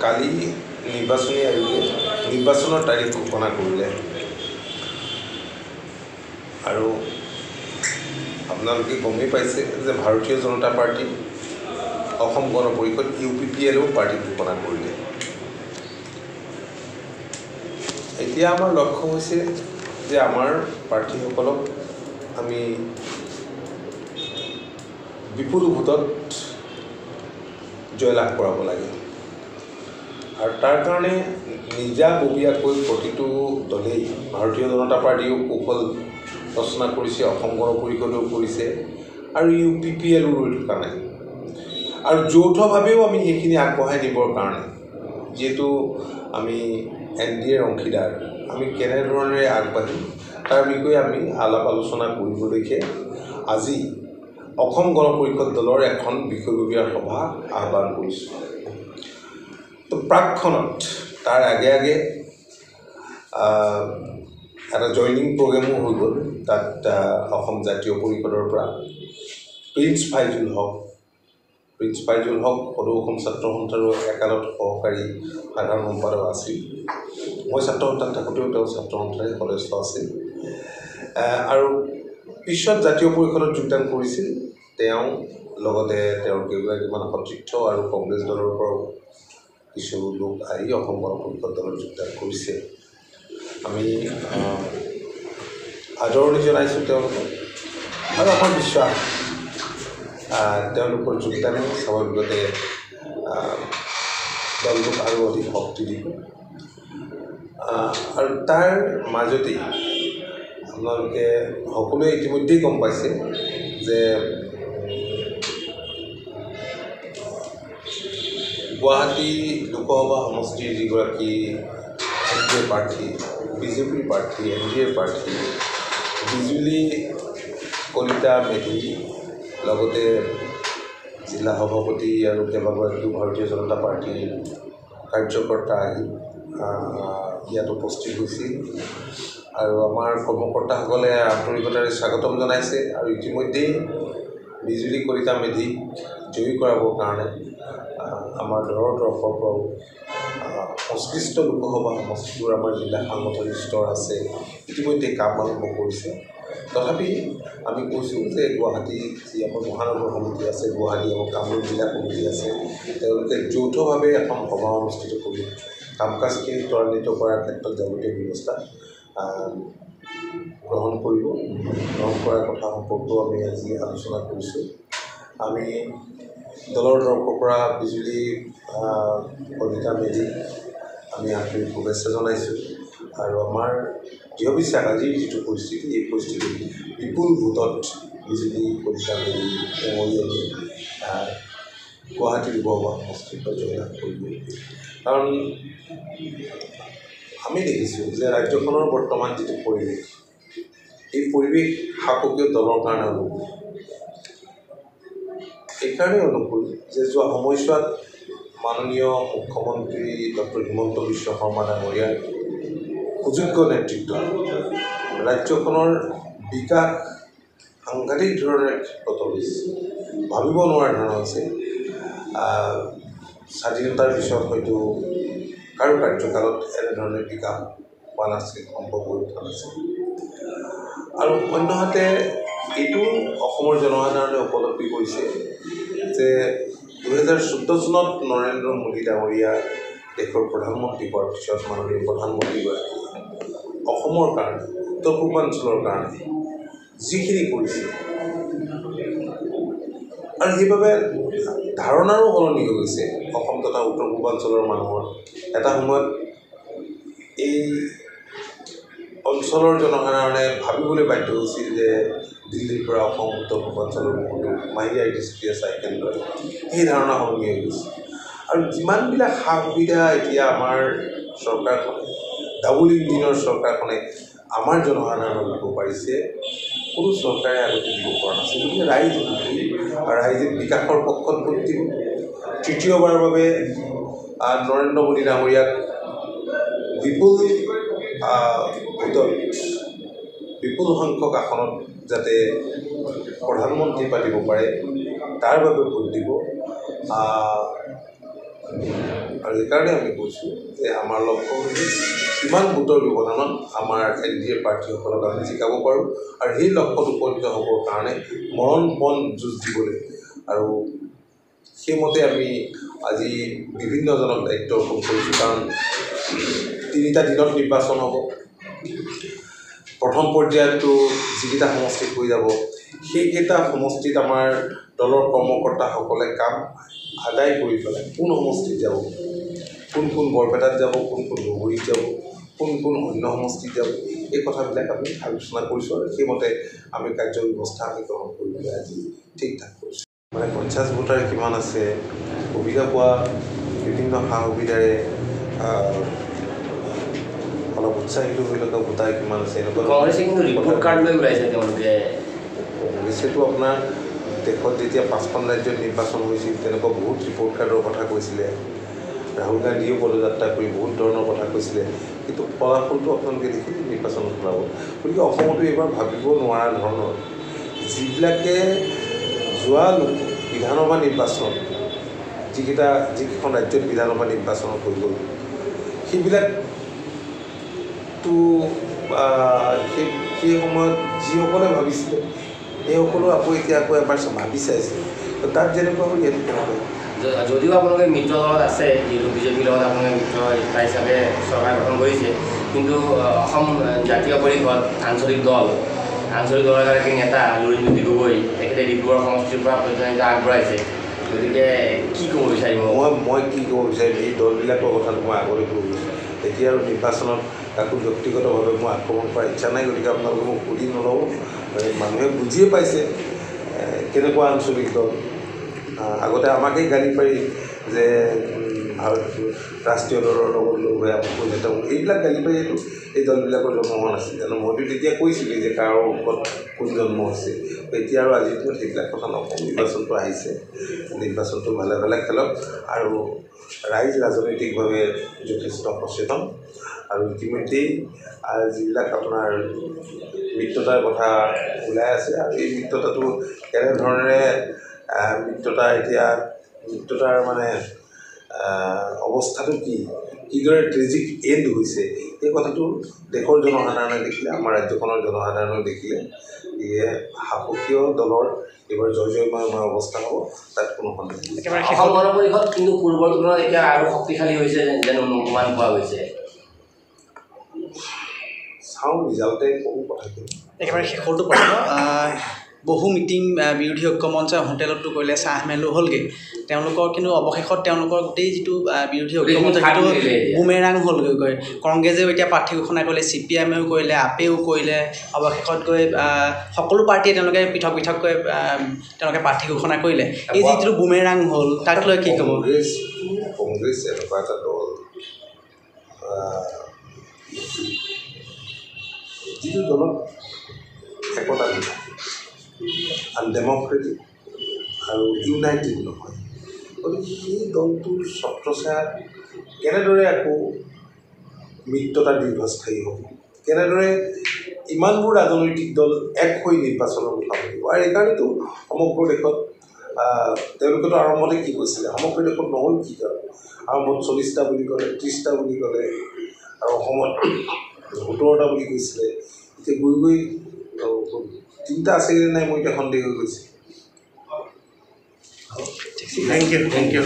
কালি নিৰ্বাচনী আয়োগে নিৰ্বাচনৰ তাৰিখ ঘোষণা কৰিলে আৰু আপোনালোকে গমেই পাইছে যে ভাৰতীয় জনতা পাৰ্টি অসম গণ পৰিষদ UPPLও পাৰ্টি ঘোষণা কৰিলে। এতিয়া আমাৰ লক্ষ্য হৈছে যে আমাৰ প্ৰাৰ্থীসকলক আমি বিপুল ভোটত জয়লাভ কৰাব লাগে আৰু তাৰ কাৰণে নিজাববীয়াকৈ প্ৰতিটো দলেই ভাৰতীয় জনতা পাৰ্টিও কৌশল ৰচনা কৰিছে, অসম গণ পৰিষদেও কৰিছে আৰু UPPLও ৰৈ থকা নাই আৰু যৌথভাৱেও আমি সেইখিনি আগবঢ়াই নিবৰ কাৰণে যিহেতু আমি NDAৰ অংশীদাৰ আমি কেনেধৰণেৰে আগবাঢ়িম তাৰ বিষয়ে আমি আলাপ আলোচনা কৰিবলৈকে আজি অসম গণ পৰিষদ দলৰ এখন বিষয়ববীয়া সভা আহ্বান কৰিছোঁ। তো প্ৰাকখনত তাৰ আগে আগে এটা জইনিং প্ৰগ্ৰেমো হৈ গ'ল। তাত অসম জাতীয় পৰিষদৰ পৰা প্ৰিন্স ফাইজুল হক সদৌ অসম ছাত্ৰ সন্থাৰো একালত সহকাৰী সাধাৰণ সম্পাদক আছিল। মই ছাত্ৰ সন্থাত থাকোঁতেও তেওঁ ছাত্ৰ সন্থাৰ সদস্য আছিল আৰু পিছত জাতীয় পৰিষদত যোগদান কৰিছিল। তেওঁ লগতে তেওঁৰ কেইগৰাকীমান সতীৰ্থ আৰু কংগ্ৰেছ দলৰ পৰাও কিছু লোক আহি অসম গণ পৰিষদ দলত যোগদান কৰিছে। আমি আদৰণি জনাইছোঁ তেওঁলোকক আৰু আমাৰ বিশ্বাস তেওঁলোকৰ যোগদানে স্বাভাৱিকতে দলটোক আৰু অধিক শক্তি দিব আৰু তাৰ মাজতেই আপোনালোকে সকলোৱে ইতিমধ্যেই গম পাইছে যে গুৱাহাটী লোকসভা সমষ্টিৰ যিগৰাকী NDA প্ৰাৰ্থী, BJPৰ প্ৰাৰ্থী, NDAৰ প্ৰাৰ্থী বিজুলী কলিতা মেধি লগতে জিলা সভাপতি আৰু কেইবাগৰাকীও ভাৰতীয় জনতা পাৰ্টীৰ কাৰ্যকৰ্তা আহি ইয়াত উপস্থিত হৈছিল আৰু আমাৰ কৰ্মকৰ্তাসকলে আন্তৰিকতাৰে স্বাগতম জনাইছে আৰু ইতিমধ্যেই বিজুলী কলিতা মেধিক জয়ী কৰাবৰ কাৰণে আমাৰ দলৰ তৰফৰ পৰাও সংশ্লিষ্ট লোকসভা সমষ্টিবোৰ আমাৰ জিলা সাংগঠনিক স্তৰ আছে ইতিমধ্যে কাম আৰম্ভ কৰিছে। তথাপি আমি কৈছোঁ যে গুৱাহাটী যি আমাৰ মহানগৰ সমিতি আছে, গুৱাহাটী আমাৰ কামৰূপ জিলা সমিতি আছে, তেওঁলোকে যৌথভাৱে এখন সভা অনুষ্ঠিত কৰি কাম কাজখিনি ত্বৰান্বিত কৰাৰ ক্ষেত্ৰত যাৱতীয় ব্যৱস্থা গ্ৰহণ কৰাৰ কথা সম্পৰ্কেও আমি আজি আলোচনা কৰিছোঁ। আমি দলৰ তৰফৰ পৰা বিজুলী কলিতা মেধিক আমি আন্তৰিক শুভেচ্ছা জনাইছোঁ আৰু আমাৰ দৃঢ় বিশ্বাস আজিৰ যিটো পৰিস্থিতি এই পৰিস্থিতিত বিপুল ভোটত বিজুলী কলিতা মেধি মেমৰিয়েলি গুৱাহাটী লোকসভা সমষ্টিৰ পৰা জয়লাভ কৰিব। কাৰণ আমি দেখিছোঁ যে ৰাজ্যখনৰ বৰ্তমান যিটো পৰিৱেশ এই পৰিৱেশ শাসকীয় দলৰ কাৰণে অনুকূল। এইকাৰণে অনুকূল যে যোৱা সময়ছোৱাত মাননীয় মুখ্যমন্ত্ৰী ডক্টৰ হিমন্ত বিশ্ব শৰ্মা ডাঙৰীয়াৰ সুযোগ্য নেতৃত্ব ৰাজ্যখনৰ বিকাশ সাংঘাতিক ধৰণে ক্ষিপ্ৰত হৈছে, ভাবিব নোৱাৰা ধৰণৰ হৈছে। স্বাধীনতাৰ পিছত হয়তো কাৰো কাৰ্যকালত এনেধৰণে বিকাশ হোৱা নাছিল, সম্ভৱ হৈ উঠা নাছিল আৰু অন্যহাতে এইটো অসমৰ জনসাধাৰণে উপলব্ধি কৰিছে যে 2014 চনত নৰেন্দ্ৰ মোদী ডাঙৰীয়া দেশৰ প্ৰধানমন্ত্ৰী হোৱাৰ পিছত মাননীয় প্ৰধানমন্ত্ৰীগৰাকী অসমৰ কাৰণে উত্তৰ পূৰ্বাঞ্চলৰ কাৰণে যিখিনি কৰিছে আৰু সেইবাবে ধাৰণাৰো সলনি হৈ গৈছে অসম তথা উত্তৰ পূৰ্বাঞ্চলৰ মানুহৰ। এটা সময়ত এই অঞ্চলৰ জনসাধাৰণে ভাবিবলৈ বাধ্য হৈছিল যে দিল্লীৰ পৰা অসম উত্তৰ পূৰ্বাঞ্চলৰ বহুতো মাহিলী আইডিচিটিয়ে চাইকেল লয়। এই ধাৰণা সলনি হৈ গৈছে আৰু যিমানবিলাক সা সুবিধা এতিয়া আমাৰ চৰকাৰখনে ডাবল ইঞ্জিনৰ চৰকাৰখনে আমাৰ জনসাধাৰণক দিব পাৰিছে কোনো চৰকাৰে আগতে দিব পৰা নাছিল। গতিকে ৰাইজে বিকাশৰ পক্ষত ভোট দিব। তৃতীয়বাৰৰ বাবে নৰেন্দ্ৰ মোদী ডাঙৰীয়াক বিপুল সংখ্যক আসনত যাতে প্ৰধানমন্ত্ৰী পাতিব পাৰে তাৰ বাবে ভোট দিব। আৰু সেইকাৰণে আমি কৈছোঁ যে আমাৰ লক্ষ্য হৈছে কিমান ভোটৰ ব্যৱধানত আমাৰ NDA প্ৰাৰ্থীসকলক আমি জিকাব পাৰোঁ আৰু সেই লক্ষ্যত উপনীত হ'বৰ কাৰণে মৰণপণ যুঁজ দিবলৈ আৰু সেইমতে আমি আজি বিভিন্নজনক দায়িত্ব অৰ্পণ কৰিছোঁ কাৰণ 3টা দিনত নিৰ্বাচন হ'ব প্ৰথম পৰ্যায়তো যিকেইটা সমষ্টিত হৈ যাব সেইকেইটা সমষ্টিত আমাৰ দলৰ কৰ্মকৰ্তাসকলে কাম আদায় কৰি পেলাই কোন সমষ্টিত যাব কোন বৰপেটাত যাব কোন ধুবুৰীত যাব কোন অন্য সমষ্টিত যাব এই কথাবিলাক আমি আলোচনা কৰিছোঁ আৰু সেইমতে আমি কাৰ্য ব্যৱস্থা আমি গ্ৰহণ কৰিবলৈ আজি ঠিক ঠাক কৰিছোঁ মানে 50 ভোটাৰ কিমান আছে সুবিধা পোৱা বিভিন্ন সা সুবিধাৰে অলপ উৎসাহিত হৈ থকা ভোটাৰ কিমান আছে কংগ্ৰেছেতো আপোনাৰ দেশত যেতিয়া 5খন ৰাজ্যত নিৰ্বাচন হৈছিল তেনেকুৱা বহুত ৰিপৰ্ট কাৰ্ডৰ কথা কৈছিলে ৰাহুল গান্ধীয়েও পদযাত্ৰা কৰি বহুত ধৰণৰ কথা কৈছিলে কিন্তু ফলাফলটো আপোনালোকে দেখিলে নিৰ্বাচনত ওলাব গতিকে অসমতো এইবাৰ ভাবিব নোৱাৰা ধৰণৰ যিবিলাকে যোৱা বিধানসভা নিৰ্বাচন যিকেইখন ৰাজ্যত বিধানসভা নিৰ্বাচনত হৈ গ'ল সেইবিলাকতো সেই সময়ত যিসকলে ভাবিছিলে সেইসকলেও এতিয়া এবাৰ ভাবি চাইছে তাত যেনেকুৱা হ'ল ইয়াত কেনেকুৱা যদিও আপোনালোকে মিত্ৰ দলত আছে যিহেতু বিজেপিৰ লগত আপোনালোকে মিত্ৰ হিচাপে চৰকাৰ গঠন কৰিছে কিন্তু অসম জাতীয় পৰিষদ আঞ্চলিক দলৰ এগৰাকী নেতা লুৰিণজ্যোতি গগৈ তেখেতে ডিব্ৰুগড় সমষ্টিৰ পৰা প্ৰতিদ্বন্দ্বিতা আগবঢ়াইছে গতিকে কি ক'ব বিচাৰিব মই কি ক'ব বিচাৰিম এই দলবিলাকৰ কথাটো মই আগতে কৈ গৈছোঁ এতিয়া আৰু নিৰ্বাচনত কাকো ব্যক্তিগতভাৱে মই আক্ৰমণ কৰাৰ ইচ্ছা নাই গতিকে আপোনালোকে মোক সুধি নল'ব মানুহে বুজিয়ে পাইছে কেনেকুৱা আঞ্চলিক দল আগতে আমাকেই গালি পাৰি যে ৰাষ্ট্ৰীয় দলৰ লগত লগ হৈ এইবিলাক গালি পাৰি এই দলবিলাকৰ জন্ম হোৱা নাছিল জানো মইতো তেতিয়া কৈছিলোঁ যে কাৰো ওপৰত কোন জন্ম হৈছে এতিয়া আৰু আজিতো সেইবিলাক কথা নকওঁ নিৰ্বাচনটো আহিছে নিৰ্বাচনটো ভালে ভালে খেলক আৰু ৰাইজ ৰাজনৈতিকভাৱে যথেষ্ট সচেতন আৰু ইতিমধ্যেই যিবিলাক আপোনাৰ মিত্ৰতাৰ কথা ওলাই আছে আৰু এই মিত্ৰতাটো কেনেধৰণেৰে মিত্ৰতাৰ মানে অৱস্থাটো কিদৰে ট্ৰেজিক এণ্ড হৈছে এই কথাটো দেশৰ জনসাধাৰণে দেখিলে আমাৰ ৰাজ্যখনৰ জনসাধাৰণেও দেখিলে ইয়ে সাহসীয় দলৰ এইবাৰ জয়ময় অৱস্থা হ'ব তাত কোনো সন্দেহ নাই অসম গণ পৰিষদ কিন্তু পূৰ্বৰ তুলনাত এতিয়া আৰু শক্তিশালী হৈছে যেন অনুমান পোৱা গৈছে চাওঁ ৰিজাল্টে বহু কথাখিনি একেবাৰে শেষৰটো প্ৰশ্ন বহু মিটিং বিৰোধী ঐক্য মঞ্চে হোটেলতো কৰিলে চাহ মেলো হ'লগৈ তেওঁলোকৰ কিন্তু অৱশেষত তেওঁলোকৰ গোটেই যিটো বিৰোধী ঐক্য মঞ্চ সেইটো বুমেৰাং হ'লগৈ গৈ কংগ্ৰেছেও এতিয়া প্ৰাৰ্থী ঘোষণা কৰিলে CPIMও কৰিলে আপেও কৰিলে অৱশেষত গৈ সকলো পাৰ্টীয়ে তেওঁলোকে পৃথককৈ তেওঁলোকে প্ৰাৰ্থী ঘোষণা কৰিলে এই যিটো বুমেৰাং হ'ল তাক লৈ কি ক'ব কংগ্ৰেছ এনেকুৱা এটা দল যিটো দলত একতা নহয় আনডেমক্ৰেটিক আৰু ইউনাইটেড নহয় গতিকে সেই দলটোৰ ছত্ৰছায়া কেনেদৰে আকৌ মিত্ৰতা দীৰ্ঘস্থায়ী হ'ব কেনেদৰে ইমানবোৰ ৰাজনৈতিক দল এক হৈ নিৰ্বাচনৰ কথা পাতিব আৰু এইকাৰণেতো সমগ্ৰ দেশত তেওঁলোকেতো আৰম্ভতে কি কৈছিলে সমগ্ৰ দেশত নহ'ল কি কাৰণ আৰম্ভত 40টা বুলি ক'লে 30টা বুলি ক'লে আৰু অসমত 17টা বুলি কৈছিলে এতিয়া গৈ 3টা আছে নাই মই এতিয়া সন্দেহ হৈ গৈছে থেংক ইউ